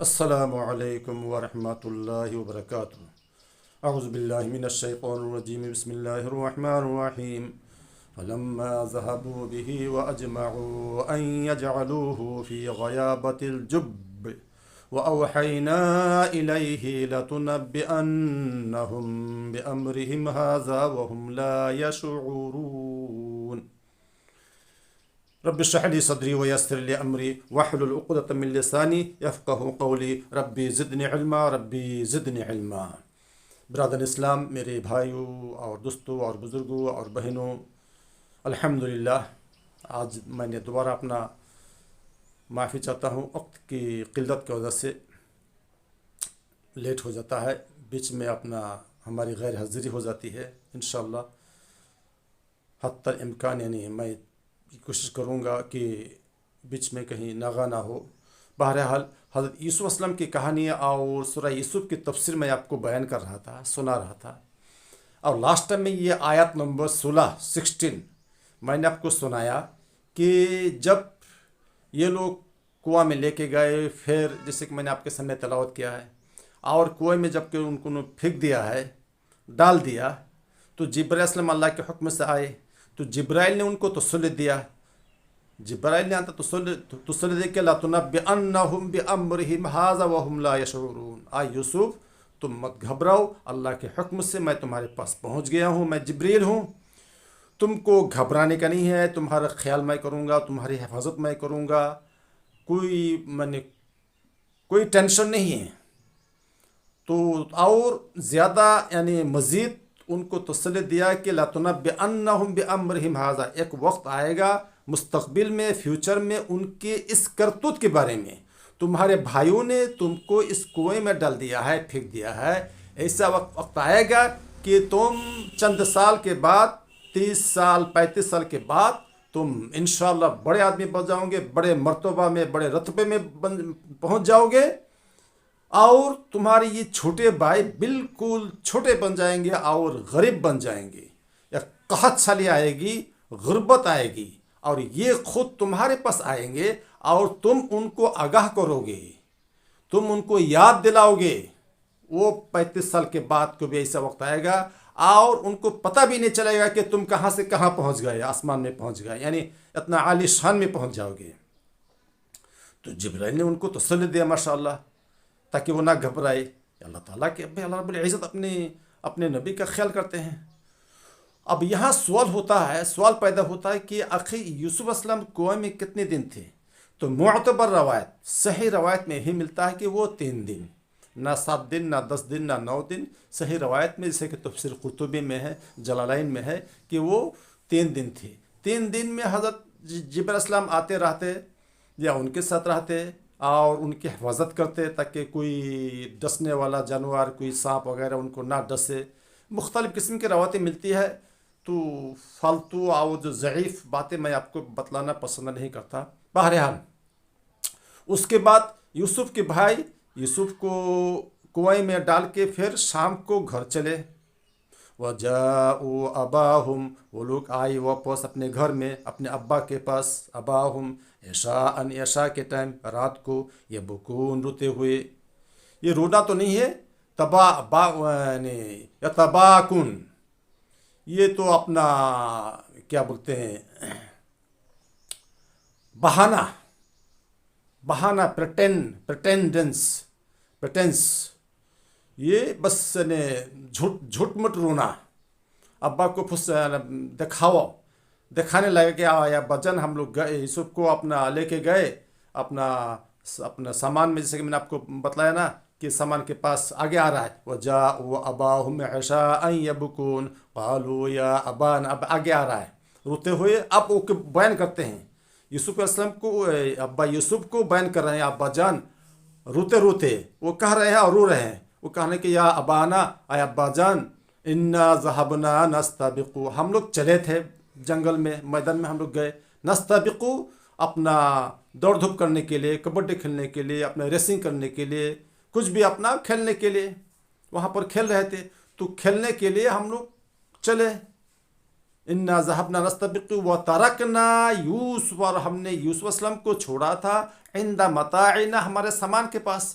السلام علیکم ورحمۃ اللہ وبرکاتہ۔ اعوذ باللہ من الشیطان الرجیم، بسم اللہ الرحمن الرحیم۔ فلما ذهبوا به واجمعوا ان يجعلوه في غيابة الجب واوحينا اليه لتنبئنهم بامرهم هذا وهم لا يشعرون۔ رب اشرح لي صدري ويسر لي امري واحلل عقدة من لساني يفقهوا قولي ربي زدني علما ربي زدني علما۔ برادر اسلام، میرے بھائیوں اور دوستوں اور بزرگوں اور بہنوں، الحمدللہ آج میں نے دوبارہ اپنا معافی چاہتا ہوں، وقت کی قلت کی وجہ سے لیٹ ہو جاتا ہے، بیچ میں اپنا ہماری غیر حاضری ہو جاتی ہے۔ انشاءاللہ حتی الامکان میں کوشش کروں گا کہ بیچ میں کہیں ناغہ نہ ہو۔ بہرحال حضرت یوسف علیہ السلام کی کہانی اور سورہ یوسف کی تفسیر میں آپ کو بیان کر رہا تھا، سنا رہا تھا، اور لاسٹ ٹائم میں یہ آیت نمبر 16 میں نے آپ کو سنایا کہ جب یہ لوگ کنواں میں لے کے گئے، پھر جیسے کہ میں نے آپ کے سامنے تلاوت کیا ہے، اور کنویں میں جب کہ ان کو پھینک دیا ہے، ڈال دیا، تو جبرائیل علیہ السلام اللہ کے حکم سے آئے، تو جبرائیل نے ان کو تسلی دیا، جبرائیل نے تسلی دے کہ لَتُنَبِّئَنَّهُمْ بِأَمْرِهِمْ هَذَا وَهُمْ لَا يَشْعُرُونَ۔ یوسف تم مت گھبراؤ، اللہ کے حکم سے میں تمہارے پاس پہنچ گیا ہوں، میں جبریل ہوں، تم کو گھبرانے کا نہیں ہے، تمہارا خیال میں کروں گا، تمہاری حفاظت میں کروں گا، کوئی ٹینشن نہیں ہے۔ تو اور زیادہ مزید ان کو تسلی دیا کہ لَتُنَبِّئَنَّهُمْ بِأَمْرِهِمْ هَذَا، ایک وقت آئے گا مستقبل میں، فیوچر میں، ان کے اس کرتوت کے بارے میں، تمہارے بھائیوں نے تم کو اس کنویں میں ڈال دیا ہے، پھینک دیا ہے، ایسا وقت آئے گا کہ تم چند سال کے بعد، 30 سال 35 سال کے بعد تم انشاءاللہ بڑے آدمی بن جاؤ گے، بڑے مرتبہ میں، بڑے رتبے میں پہنچ جاؤ گے، اور تمہارے یہ چھوٹے بھائی بالکل چھوٹے بن جائیں گے اور غریب بن جائیں گے، یا قحط سالی آئے گی، غربت آئے گی، اور یہ خود تمہارے پاس آئیں گے، اور تم ان کو آگاہ کرو گے، تم ان کو یاد دلاؤ گے۔ وہ 35 سال کے بعد کو بھی ایسا وقت آئے گا، اور ان کو پتہ بھی نہیں چلے گا کہ تم کہاں سے کہاں پہنچ گئے، آسمان میں پہنچ گئے، اتنا عالی شان میں پہنچ جاؤ گے۔ تو جبرائیل نے ان کو تسلی دیا ماشاءاللہ، تاکہ وہ نہ گھبرائے۔ اللہ تعالیٰ کے اللہ رب العزت اپنے نبی کا خیال کرتے ہیں۔ اب یہاں سوال پیدا ہوتا ہے کہ آخر یوسف علیہ السلام کنویں میں کتنے دن تھے؟ تو معتبر روایت، صحیح روایت میں یہی ملتا ہے کہ وہ 3 دن، نہ 7 دن، نہ 10 دن، نہ 9 دن۔ صحیح روایت میں جیسے کہ تفسیر قرطبی میں ہے، جلالین میں ہے کہ وہ 3 دن تھے۔ 3 دن میں حضرت جبرائیل علیہ السلام آتے رہتے، یا ان کے ساتھ رہتے اور ان کی حفاظت کرتے، تاکہ کوئی ڈسنے والا جانور، کوئی سانپ وغیرہ ان کو نہ ڈسے۔ مختلف قسم کی روایتیں ملتی ہے، تو فالتو اور جو ضعیف باتیں میں آپ کو بتلانا پسند نہیں کرتا۔ بہرحال اس کے بعد یوسف کے بھائی یوسف کو کنویں میں ڈال کے پھر شام کو گھر چلے۔ وَجَاءُوا أَبَاهُمْ، وہ لوگ آئے واپس اپنے گھر میں، اپنے ابا کے پاس، اباہم عشاء کے ٹائم، رات کو، یبکون، روتے ہوئے۔ یہ رونا تو نہیں ہے، یتباکن، یہ تو اپنا کیا بولتے ہیں، بہانہ، پریٹینس، یہ بس جھوٹ مٹ رونا، ابا کو دکھانے لگے کہ یا بجن ہم لوگ گئے، یوسف کو اپنا لے کے گئے، اپنا سامان میں، جیسے کہ میں نے آپ کو بتلایا نا کہ سامان کے پاس آگے آ رہا ہے، وَجَاءُوا أَبَاهُمْ عِشَاءً يَبْكُونَ قَالُوا يَا أَبَانَا، اب آگے آ رہا ہے روتے ہوئے۔ اب وہ بیان کرتے ہیں یوسف علیہ السلام کو، ابا یوسف کو بیان کر رہے ہیں، ابا جان روتے وہ کہہ رہے ہیں اور رو رہے ہیں، وہ کہنے کہ یا ابانا، اے ابا جان، انا ذهبنا نستبق، ہم لوگ چلے تھے جنگل میں، میدان میں ہم لوگ گئے، نستبق، اپنا دوڑ دھوپ کرنے کے لیے، کبڈی کھیلنے کے لیے، اپنا ریسنگ کرنے کے لیے، کچھ بھی اپنا کھیلنے کے لیے وہاں پر کھیل رہے تھے، تو کھیلنے کے لیے ہم لوگ چلے۔ انا ذهبنا نستبق وترکنا یوسف، اور ہم نے یوسف علیہ السلام کو چھوڑا تھا عند متاعنا، ہمارے سامان کے پاس،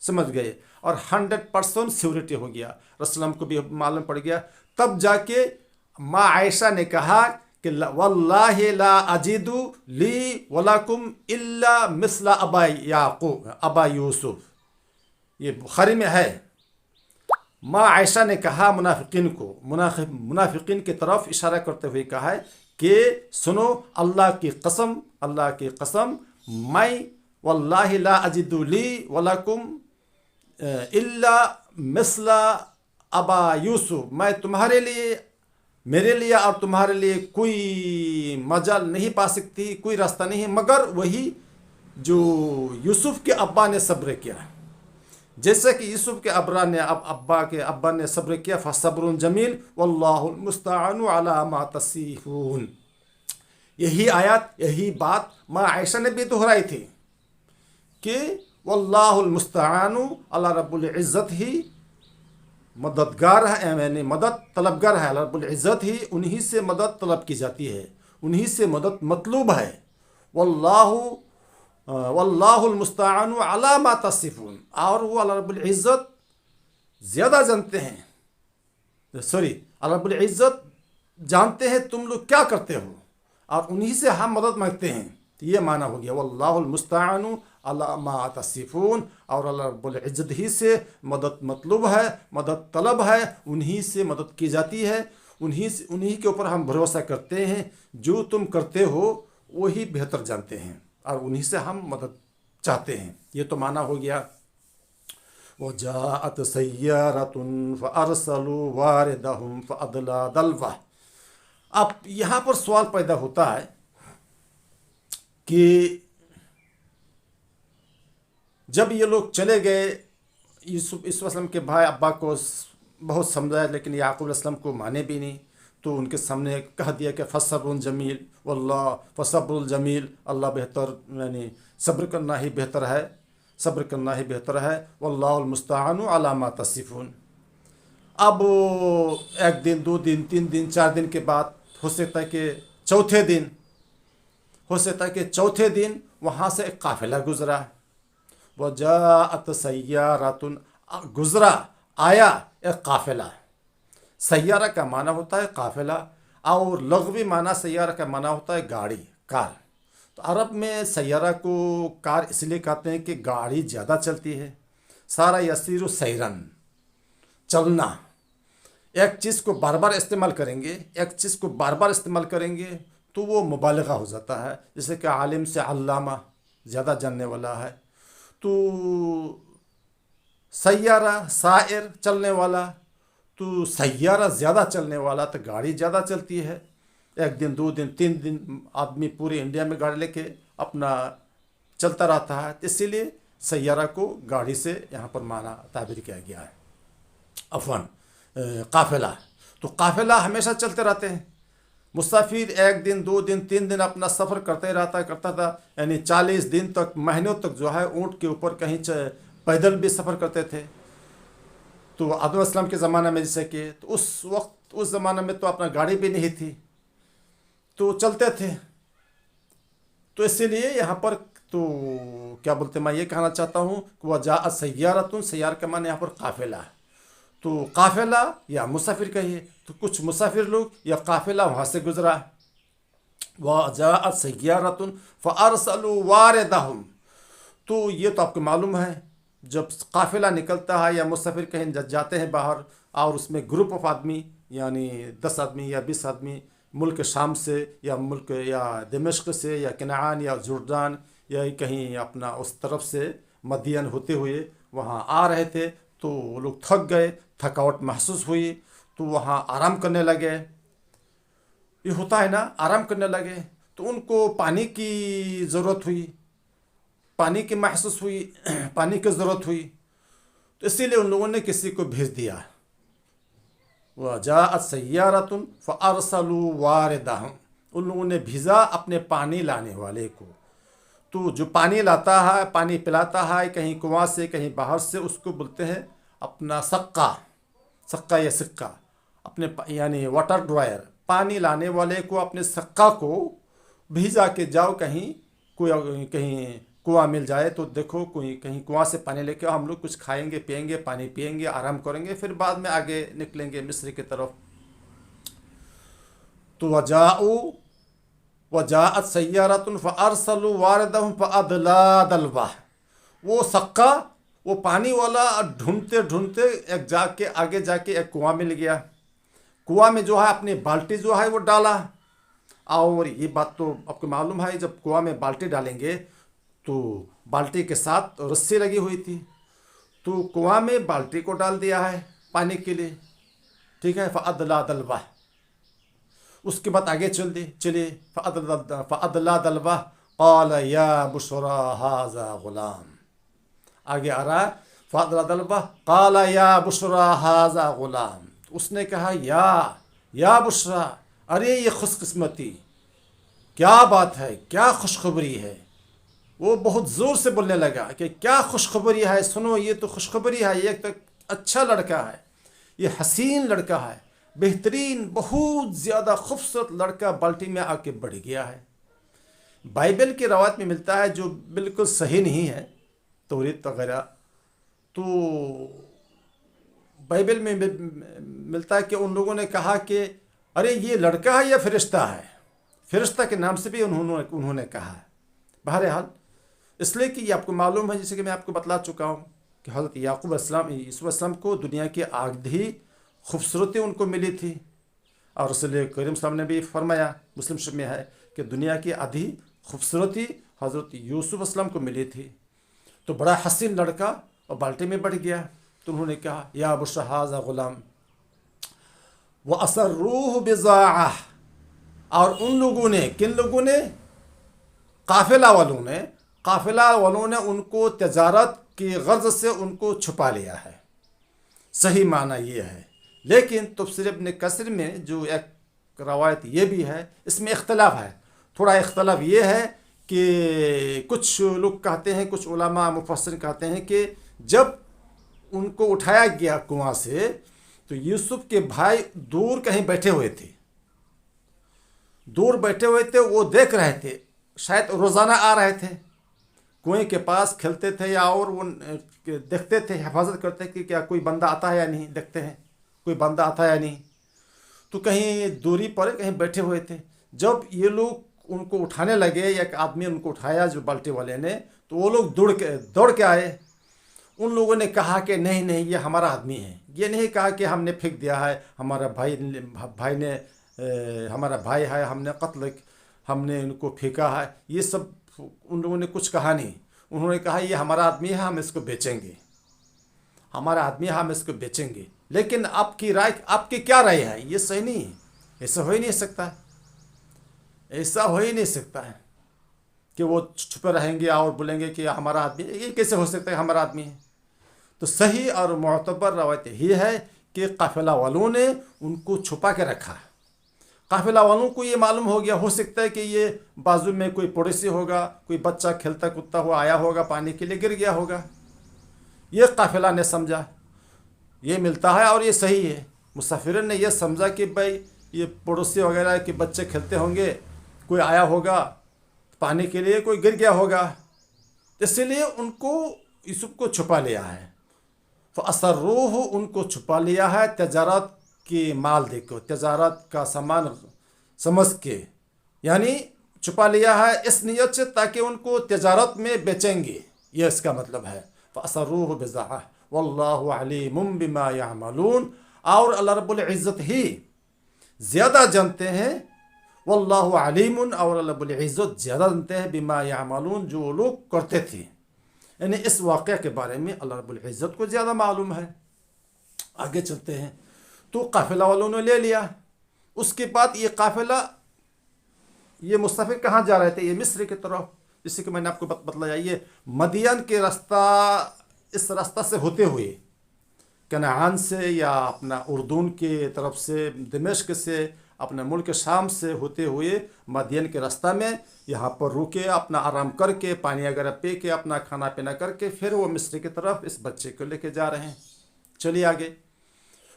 سمجھ گئے، اور 100% سیورٹی ہو گیا، رسول کو بھی معلوم پڑ گیا۔ تب جا کے ماں عائشہ نے کہا کہ واللہ لا اجد لی ولکم الا مثل ابا یوسف، یہ بخاری میں ہے۔ ماں عائشہ نے کہا منافقین کو، منافقین کی طرف اشارہ کرتے ہوئے کہا ہے کہ سنو، اللہ کی قسم میں واللہ لا اجد لی ولکم الا مثل ابا یوسف، میں تمہارے لیے، میرے لیے اور تمہارے لیے کوئی مجال نہیں پا سکتی، کوئی راستہ نہیں مگر وہی جو یوسف کے ابا نے صبر کیا، جیسے کہ یوسف کے ابا نے صبر کیا، فصبر جمیل واللہ المستعان علی ما تصفون۔ یہی آیات، یہی بات ماں عائشہ نے بھی دہرائی تھی کہ واللہ المستعان، اللہ رب العزت ہی مددگار ہے، یعنی مدد طلبگار ہے، اللہ رب العزت ہی انہی سے مدد طلب کی جاتی ہے، انہی سے مدد مطلوب ہے۔ واللہ المستعان علی ما تصفون، اور وہ اللہ رب العزت زیادہ جانتے ہیں، اللہ رب العزت جانتے ہیں تم لوگ کیا کرتے ہو، اور انہی سے ہم مدد مانگتے ہیں۔ یہ معنی ہو گیا واللہ المستعان علی ما تصفون، اور اللہ رب العزت ہی سے مدد مطلوب ہے، مدد طلب ہے، انہی سے مدد کی جاتی ہے، انہی کے اوپر ہم بھروسہ کرتے ہیں، جو تم کرتے ہو وہی بہتر جانتے ہیں، اور انہی سے ہم مدد چاہتے ہیں۔ یہ تو معنی ہو گیا۔ وَجَاءَتْ سَيَّارَةٌ فَأَرْسَلُوا وَارِدَهُمْ فَأَدْلَىٰ دَلْوَهُ۔ اب یہاں پر سوال پیدا ہوتا ہے کہ جب یہ لوگ چلے گئے، یوسف علیہ السلام کے بھائی ابا کو بہت سمجھایا، لیکن یعقوب علیہ السلام کو مانے بھی نہیں، تو ان کے سامنے کہہ دیا کہ فصبر جمیل فصبر جمیل، اللہ بہتر، یعنی صبر کرنا ہی بہتر ہے، صبر کرنا ہی بہتر ہے، واللہ المستعان علی ما تصفون۔ اب 1 دن 2 دن 3 دن 4 دن کے بعد ہو سکتا ہے کہ چوتھے دن وہاں سے ایک قافلہ گزرا، وجاءت سیارۃ، گزرا، آیا ایک قافلہ۔ سیارہ کا معنی ہوتا ہے قافلہ، اور لغوی معنی سیارہ کا معنی ہوتا ہے گاڑی، کار۔ تو عرب میں سیارہ کو کار اس لیے کہتے ہیں کہ گاڑی زیادہ چلتی ہے، سارا یسیر سیرن، چلنا۔ ایک چیز کو بار بار استعمال کریں گے تو وہ مبالغہ ہو جاتا ہے، جیسے کہ عالم سے علامہ، زیادہ جاننے والا ہے۔ تو سیارہ، سائر، چلنے والا، تو سیارہ زیادہ چلنے والا، تو گاڑی زیادہ چلتی ہے۔ 1 دن 2 دن 3 دن آدمی پورے انڈیا میں گاڑی لے کے اپنا چلتا رہتا ہے، اسی لیے سیارہ کو گاڑی سے یہاں پر معنی تعبیر کیا گیا ہے۔ قافلہ، تو قافلہ ہمیشہ چلتے رہتے ہیں، مسافر 1 دن 2 دن 3 دن اپنا سفر کرتا تھا، یعنی 40 دن تک، مہینوں تک جو ہے اونٹ کے اوپر کہیں پیدل بھی سفر کرتے تھے۔ تو آدم علیہ السلام کے زمانہ میں جیسے کہ، تو اس زمانہ میں تو اپنا گاڑی بھی نہیں تھی، تو چلتے تھے۔ تو اسی لیے یہاں پر تو کیا بولتے، میں یہ کہنا چاہتا ہوں کہ وجاءت سیارۃ، سیارہ کا معنی یہاں پر قافلہ ہے۔ تو قافلہ یا مسافر کہیے، تو کچھ مسافر لوگ یا قافلہ وہاں سے گزرا۔ وجاءت سیارۃ فارسلوا واردہم، تو یہ تو آپ کو معلوم ہے، جب قافلہ نکلتا ہے یا مسافر کہیں جاتے ہیں باہر، اور اس میں گروپ آف آدمی، یعنی 10 آدمی یا 20 آدمی ملک شام سے یا دمشق سے یا کنعان یا جردان یا کہیں اپنا اس طرف سے مدین ہوتے ہوئے وہاں آ رہے تھے، تو وہ لوگ تھک گئے، تھکاوٹ محسوس ہوئی، تو وہاں آرام کرنے لگے۔ یہ ہوتا ہے نا، آرام کرنے لگے، تو ان کو پانی کی ضرورت ہوئی، پانی کی محسوس ہوئی، پانی کی ضرورت ہوئی، تو اسی لیے ان لوگوں نے کسی کو بھیج دیا۔ وجاءت سیارۃ فارسلوا واردہم، ان لوگوں نے بھیجا اپنے پانی لانے والے کو۔ تو جو پانی لاتا ہے، پانی پلاتا ہے، کہیں کنواں سے کہیں باہر سے، اس کو بولتے ہیں اپنا سقا یا سکہ، اپنے یعنی واٹر ڈرائر، پانی لانے والے کو اپنے سقا کو بھیجا کہ جاؤ کہیں کنواں مل جائے تو دیکھو کوئی کہیں کنواں سے پانی لے کے ہم لوگ کچھ کھائیں گے پئیں گے پانی پئیں گے آرام کریں گے پھر بعد میں آگے نکلیں گے مصر کی طرف. تو وجاءت سیارۃ فارسلوا واردہم فادلی دلوہ. وہ سقا وہ پانی والا ڈھونڈتے ڈھونڈتے آگے جا کے ایک کنواں مل گیا. کنواں میں جو ہے اپنی بالٹی جو ہے وہ ڈالا. اور یہ بات تو آپ کو معلوم ہے جب کنواں میں بالٹی ڈالیں گے تو بالٹی کے ساتھ رسی لگی ہوئی تھی تو کنواں میں بالٹی کو ڈال دیا ہے پانی کے لیے. ٹھیک ہے. فادلی دلوہ. اس کے بعد آگے چلے فادلی دلوہ قال یا بشرا ھذا غلام. آگے آ رہا ہے فادلی دلوہ قال یا بشرا ھذا غلام. اس نے کہا یا بشرا، ارے یہ خوش قسمتی، کیا بات ہے، کیا خوشخبری ہے. وہ بہت زور سے بولنے لگا کہ کیا خوشخبری ہے، سنو یہ تو خوشخبری ہے، یہ تو اچھا لڑکا ہے، یہ حسین لڑکا ہے، بہترین بہت زیادہ خوبصورت لڑکا بالٹی میں آ کے بڑھ گیا ہے. بائبل کی روایت میں ملتا ہے جو بالکل صحیح نہیں ہے توریت وغیرہ. تو بائبل میں ملتا ہے کہ ان لوگوں نے کہا کہ ارے یہ لڑکا ہے یا فرشتہ ہے. فرشتہ کے نام سے بھی انہوں نے کہا ہے. بہرحال اس لیے کہ یہ آپ کو معلوم ہے جیسے کہ میں آپ کو بتلا چکا ہوں کہ حضرت یعقوب علیہ السلام کو دنیا کی آدھی خوبصورتی ان کو ملی تھی. اور رسول کریم صلی اللہ علیہ وسلم نے بھی فرمایا، مسلم شریف میں ہے کہ دنیا کی آدھی خوبصورتی حضرت یوسف علیہ السلام کو ملی تھی. تو بڑا حسین لڑکا اور بالٹی میں بڑھ گیا. تو انہوں نے کہا یا بشرا ھذا غلام وَأَسَرُّوهُ بِضَاعَةً. اور ان لوگوں نے، کن لوگوں نے؟ قافلہ والوں نے ان کو تجارت کی غرض سے ان کو چھپا لیا ہے. صحیح معنی یہ ہے. لیکن تفسیر ابن کثیر میں جو ایک روایت یہ بھی ہے، اس میں اختلاف ہے. تھوڑا اختلاف یہ ہے کہ کچھ لوگ کہتے ہیں، کچھ علماء مفسرین کہتے ہیں کہ جب ان کو اٹھایا گیا کنواں سے تو یوسف کے بھائی دور کہیں بیٹھے ہوئے تھے. وہ دیکھ رہے تھے، شاید روزانہ آ رہے تھے کنویں کے پاس، کھیلتے تھے یا اور وہ دیکھتے تھے، حفاظت کرتے کہ کیا کوئی بندہ آتا ہے یا نہیں، دیکھتے ہیں کوئی بندہ آتا ہے یا نہیں. تو کہیں دوری پر کہیں بیٹھے ہوئے تھے. جب یہ لوگ ان کو اٹھانے لگے، ایک آدمی ان کو اٹھایا جو بالٹی والے نے، تو وہ لوگ دوڑ کے آئے. ان لوگوں نے کہا کہ نہیں یہ ہمارا آدمی ہے. یہ نہیں کہا کہ ہم نے پھینک دیا ہے، ہمارا بھائی ہے، ہم نے ہم نے ان کو پھینکا ہے. یہ سب ان لوگوں نے کچھ کہا نہیں. انہوں نے کہا یہ ہمارا آدمی ہے، ہم اس کو بیچیں گے، ہمارا آدمی ہے، ہم اس کو بیچیں گے. لیکن آپ کی کیا رائے ہے؟ یہ صحیح نہیں ہے. ایسا ہو ہی نہیں سکتا ہے کہ وہ چھپے رہیں گے اور بولیں گے کہ ہمارا آدمی ہے. یہ کیسے ہو سکتا ہے ہمارا آدمی ہے؟ تو صحیح اور معتبر روایت یہ ہے کہ قافلہ والوں نے ان کو چھپا کے رکھا. قافلہ والوں کو یہ معلوم ہو گیا، ہو سکتا ہے کہ یہ بازو میں کوئی پڑوسی ہوگا، کوئی بچہ کھیلتا کودتا ہوا آیا ہوگا، پانی کے لیے گر گیا ہوگا. یہ قافلہ نے سمجھا، یہ ملتا ہے اور یہ صحیح ہے. مسافرین نے یہ سمجھا کہ بھائی یہ پڑوسی وغیرہ کے بچے کھیلتے ہوں گے، کوئی آیا ہوگا پانی کے لیے، کوئی گر گیا ہوگا، اسی لیے ان کو یوسف کو چھپا لیا ہے. فَأَسَرُّوهُ ان کو چھپا لیا ہے تجارت کی مال دے کو، تجارت کا سامان سمجھ کے، یعنی چھپا لیا ہے اس نیت سے تاکہ ان کو تجارت میں بیچیں گے. یہ اس کا مطلب ہے. فَأَسَرُّوهُ بِضَاعَةً وَاللَّهُ عَلِيمٌ بِمَا يَعْمَلُونَ. اور اللہ رب العزت ہی زیادہ جانتے ہیں، واللہ علیم، اور اللہ رب العزت زیادہ جانتے ہیں، بما یعملون، جو لوگ کرتے تھے. یعنی اس واقعہ کے بارے میں اللہ رب العزت کو زیادہ معلوم ہے. آگے چلتے ہیں. تو قافلہ والوں نے لے لیا. اس کے بعد یہ قافلہ، یہ مسافر کہاں جا رہے تھے؟ یہ مصر کی طرف. جیسے کہ میں نے آپ کو بتلایا، یہ مدین کے اس راستہ سے ہوتے ہوئے، کنعان سے یا اپنا اردن کی طرف سے، دمشق سے، اپنے ملک شام سے ہوتے ہوئے مدین کے راستہ میں یہاں پر رکے، اپنا آرام کر کے، پانی وغیرہ پی کے، اپنا کھانا پینا کر کے، پھر وہ مصر کی طرف اس بچے کو لے کے جا رہے ہیں. چلیے آگے.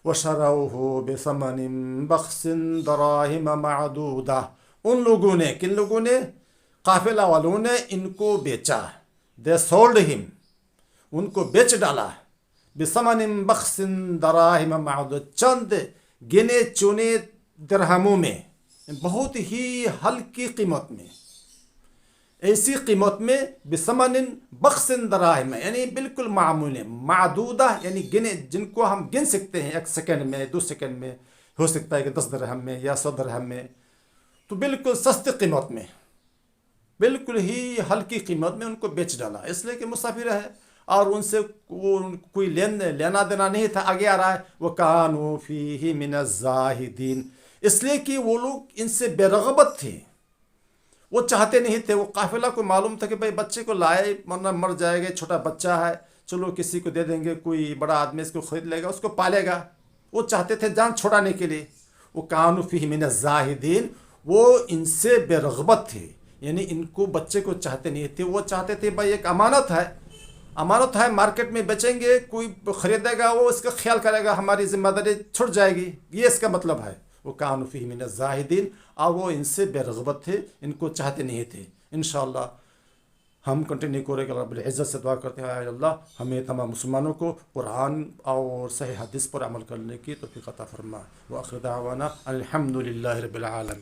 وَشَرَوْهُ بِثَمَنٍ بَخْسٍ دَرَاهِمَ مَعْدُودَةٍ. ان لوگوں نے، کن لوگوں نے؟ قافلہ والوں نے ان کو بیچا دے سولڈ ہم، ان کو بیچ ڈالا بثمن بخس دراہم معدودۃ، چند گنے چنے درہموں میں، بہت ہی ہلکی قیمت میں، ایسی قیمت میں، بثمن بخس دراہم یعنی بالکل معمول، معدودہ یعنی گنے، جن کو ہم گن سکتے ہیں 1 سیکنڈ میں، 2 سیکنڈ میں، ہو سکتا ہے کہ 10 درہم میں یا 100 درہم میں، تو بالکل سستی قیمت میں، بالکل ہی ہلکی قیمت میں ان کو بیچ ڈالا، اس لیے کہ مسافر ہے اور ان سے وہ کوئی لینا دینا نہیں تھا۔ آگے آ رہا ہے وَكَانُوا فِيهِ مِنَ الزَّاهِدِينَ، اس لیے کہ وہ لوگ ان سے بے رغبت تھے، وہ چاہتے نہیں تھے۔ وہ قافلہ کو معلوم تھا کہ بھائی بچے کو لائے ورنہ مر جائے گا، چھوٹا بچہ ہے، چلو کسی کو دے دیں گے، کوئی بڑا آدمی اس کو خرید لے گا، اس کو پالے گا، وہ چاہتے تھے جان چھڑانے کے لیے۔ وَكَانُوا فِيهِ مِنَ الزَّاهِدِينَ، وہ ان سے بے رغبت تھے، یعنی ان کو بچے کو چاہتے نہیں تھے، وہ چاہتے تھے بھائی ایک امانت ہے، امانت ہے، مارکیٹ میں بیچیں گے، کوئی خریدے گا، وہ اس کا خیال کرے گا، ہماری ذمہ داری چھٹ جائے گی، یہ اس کا مطلب ہے۔ وَكَانُوا فِيهِ مِنَ الزَّاهِدِينَ، اور وہ ان سے بے رغبت تھے، ان کو چاہتے نہیں تھے۔ انشاءاللہ ہم کنٹینیو کریں گے، رب العزت سے دعا کرتے ہیں اے اللہ ہمیں تمام مسلمانوں کو قرآن اور صحیح حدیث پر عمل کرنے کی توفیق عطا فرما۔ وآخر دعوانا الحمد للہ رب العالمین۔